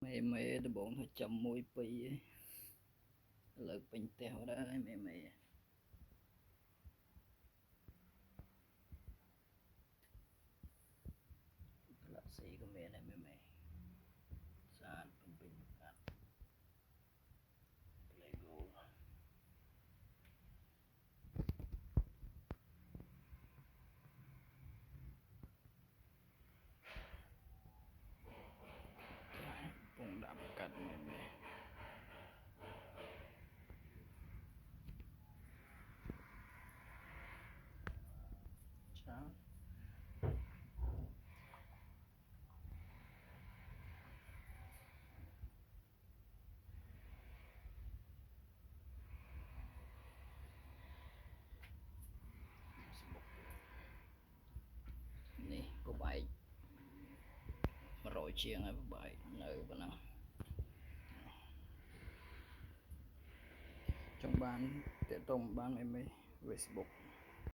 mẹ tôi bọn thôi chậm mùi pi lực bình tèo đó mẹ là sĩ của mẹ này mẹ sàn bình cắt Lego cũng đậm cắt mẹ sao nè có bài mà rồi chiên hay bài nơi bên nào trong ban tiện tông ban mẹ Facebook